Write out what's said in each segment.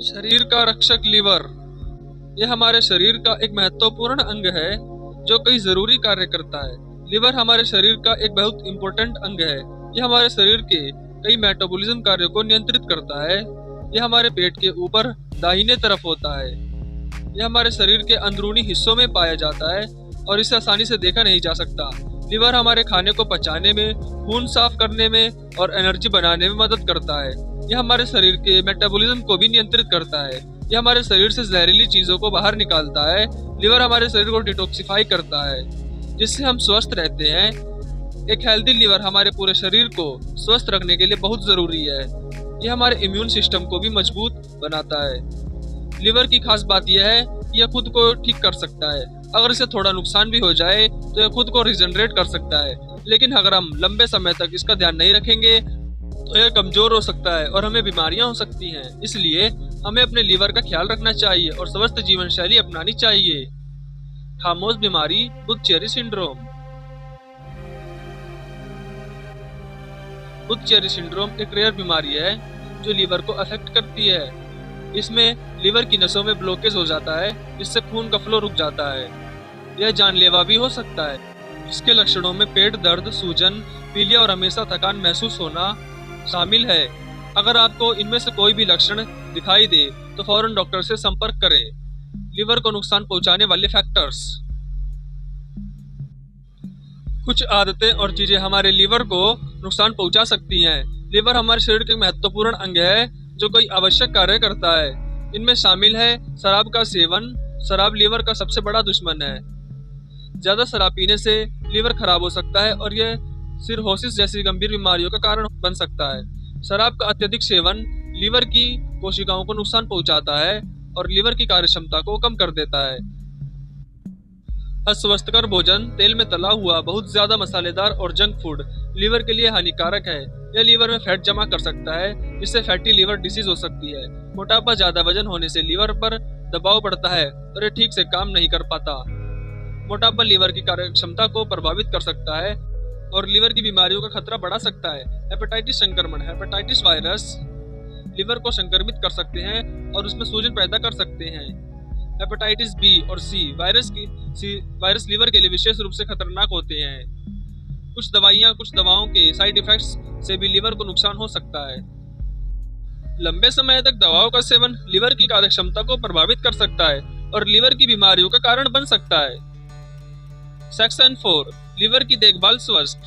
शरीर का रक्षक लीवर। यह हमारे शरीर का एक महत्वपूर्ण अंग है जो कई जरूरी कार्य करता है। लीवर हमारे शरीर का एक बहुत इम्पोर्टेंट अंग है। यह हमारे शरीर के कई मेटाबॉलिज्म कार्यों को नियंत्रित करता है। यह हमारे पेट के ऊपर दाहिने तरफ होता है। यह हमारे शरीर के अंदरूनी हिस्सों में पाया जाता है और इसे आसानी से देखा नहीं जा सकता। लीवर हमारे खाने को पचाने में, खून साफ करने में और एनर्जी बनाने में मदद करता है। यह हमारे शरीर के मेटाबॉलिज्म को भी नियंत्रित करता है। यह हमारे शरीर से जहरीली चीजों को बाहर निकालता है। लीवर हमारे शरीर को डिटॉक्सिफाई करता है जिससे हम स्वस्थ रहते हैं। एक हेल्दी लीवर हमारे पूरे शरीर को स्वस्थ रखने के लिए बहुत जरूरी है। यह हमारे इम्यून सिस्टम को भी मजबूत बनाता है। लीवर की खास बात यह है कि यह खुद को ठीक कर सकता है। अगर इसे थोड़ा नुकसान भी हो जाए तो यह खुद को रिजनरेट कर सकता है, लेकिन अगर हम लंबे समय तक इसका ध्यान नहीं रखेंगे तो यह कमजोर हो सकता है और हमें बीमारियां हो सकती हैं। इसलिए हमें अपने लीवर का ख्याल रखना चाहिए और स्वस्थ जीवन शैली अपनानी चाहिए। खामोश बीमारी, बुक-चेरी सिंड्रोम। बुक-चेरी सिंड्रोम एक रेयर बीमारी है जो लीवर को अफेक्ट करती है। इसमें लीवर की नसों में ब्लॉकेज हो जाता है जिससे खून का फ्लो रुक जाता है। यह जानलेवा भी हो सकता है। इसके लक्षणों में पेट दर्द, सूजन, पीलिया और हमेशा थकान महसूस होना शामिल है। अगर आपको इनमें से कोई भी लक्षण दिखाई दे तो फौरन डॉक्टर से संपर्क करें। लीवर को नुकसान पहुंचाने वाले फैक्टर्स। कुछ आदतें और चीजें हमारे लीवर को नुकसान पहुंचा सकती हैं। लीवर हमारे शरीर का महत्वपूर्ण अंग है जो कई आवश्यक कार्य करता है। इनमें शामिल है शराब का सेवन। शराब लीवर का सबसे बड़ा दुश्मन है। ज्यादा शराब पीने से लीवर खराब हो सकता है और यह सिरहोसिस जैसी गंभीर बीमारियों का कारण बन सकता है। शराब का अत्यधिक सेवन लीवर की कोशिकाओं को नुकसान पहुंचाता है और लीवर की कार्यक्षमता को कम कर देता है। अस्वस्थकर भोजन, तेल में तला हुआ, बहुत ज्यादा मसालेदार और जंक फूड लीवर के लिए हानिकारक है। यह लीवर में फैट जमा कर सकता है जिससे फैटी लीवर डिसीज हो सकती है। मोटापा, ज्यादा वजन होने से लीवर पर दबाव बढ़ता है और यह ठीक से काम नहीं कर पाता। मोटापा लीवर की कार्यक्षमता को प्रभावित कर सकता है और लीवर की बीमारियों का खतरा बढ़ा सकता है। हेपेटाइटिस संक्रमण, हेपेटाइटिस वायरस लीवर को संक्रमित कर सकते हैं और उसमें सूजन पैदा कर सकते हैं। हेपेटाइटिस बी और सी वायरस लीवर के लिए विशेष रूप से खतरनाक होते हैं। कुछ दवाओं के साइड इफेक्ट्स से भी लीवर को नुकसान हो सकता है। लंबे समय तक दवाओं का सेवन लीवर की कार्यक्षमता को प्रभावित कर सकता है और लीवर की बीमारियों का कारण बन सकता है। सेक्शन 4, लीवर की देखभाल। स्वस्थ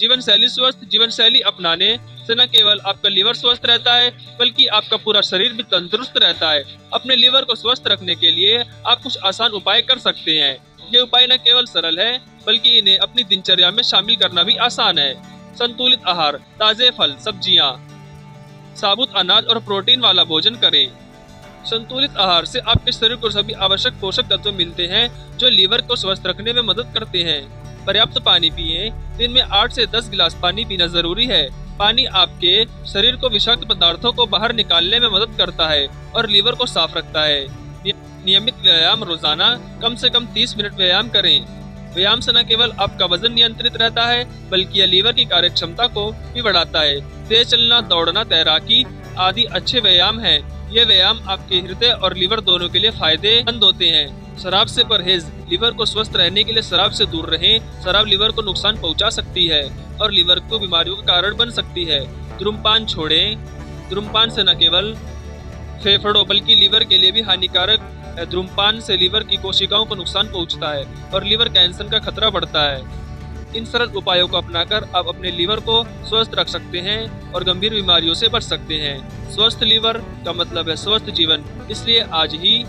जीवन शैली। स्वस्थ जीवन शैली अपनाने से न केवल आपका लीवर स्वस्थ रहता है बल्कि आपका पूरा शरीर भी तंदुरुस्त रहता है। अपने लीवर को स्वस्थ रखने के लिए आप कुछ आसान उपाय कर सकते हैं। ये उपाय न केवल सरल है बल्कि इन्हें अपनी दिनचर्या में शामिल करना भी आसान है। संतुलित आहार, ताजे फल, सब्जियां, साबुत अनाज और प्रोटीन वाला भोजन करें। संतुलित आहार से आपके शरीर को सभी आवश्यक पोषक तत्व मिलते हैं जो लीवर को स्वस्थ रखने में मदद करते हैं। पर्याप्त पानी पिएं। दिन में 8 से 10 गिलास पानी पीना जरूरी है। पानी आपके शरीर को विषाक्त पदार्थों को बाहर निकालने में मदद करता है और लीवर को साफ रखता है। नियमित व्यायाम। रोजाना कम से कम 30 मिनट व्यायाम करें। व्यायाम से न केवल आपका वजन नियंत्रित रहता है बल्कि यह लीवर की कार्यक्षमता को भी बढ़ाता है। तेज चलना, दौड़ना, तैराकी आदि अच्छे व्यायाम हैं। ये व्यायाम आपके हृदय और लीवर दोनों के लिए फायदेमंद होते हैं। शराब से परहेज। लीवर को स्वस्थ रहने के लिए शराब से दूर रहें। शराब लीवर को नुकसान पहुंचा सकती है और लीवर को बीमारियों का कारण बन सकती है। धूम्रपान छोड़ें। धूम्रपान से न केवल फेफड़ों बल्कि लीवर के लिए भी हानिकारक है। धूम्रपान से लीवर की कोशिकाओं को नुकसान पहुंचता है और लीवर कैंसर का खतरा बढ़ता है। इन सरल उपायों को अपनाकर आप अपने लीवर को स्वस्थ रख सकते हैं और गंभीर बीमारियों से बच सकते हैं। स्वस्थ लीवर का मतलब है स्वस्थ जीवन। इसलिए आज ही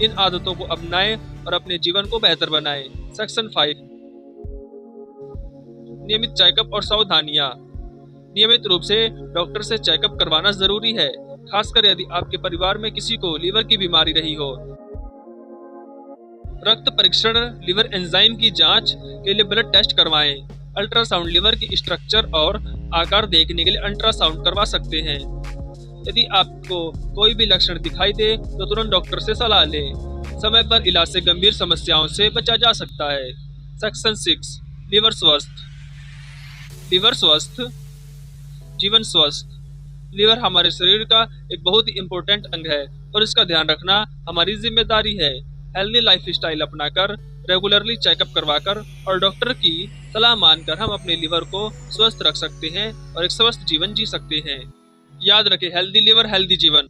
इन आदतों को अपनाएं और अपने जीवन को बेहतर बनाएं। सेक्शन 5, नियमित चेकअप और सावधानियां। नियमित रूप से डॉक्टर से चेकअप करवाना जरूरी है, खासकर यदि आपके परिवार में किसी को लीवर की बीमारी रही हो। रक्त परीक्षण, लीवर एंजाइम की जांच के लिए ब्लड टेस्ट करवाएं। अल्ट्रासाउंड, लीवर की स्ट्रक्चर और आकार देखने के लिए अल्ट्रासाउंड करवा सकते हैं। यदि आपको कोई भी लक्षण दिखाई दे तो तुरंत डॉक्टर से सलाह लें। समय पर इलाज से गंभीर समस्याओं से बचा जा सकता है। सेक्शन 6, लीवर स्वस्थ। लीवर स्वस्थ, जीवन स्वस्थ। लीवर हमारे शरीर का एक बहुत ही इम्पोर्टेंट अंग है और इसका ध्यान रखना हमारी जिम्मेदारी है। हेल्दी लाइफ स्टाइल अपनाकर, रेगुलरली चेकअप करवाकर और डॉक्टर की सलाह मानकर हम अपने लीवर को स्वस्थ रख सकते हैं और एक स्वस्थ जीवन जी सकते हैं। याद रखें, हेल्दी लीवर हेल्दी जीवन।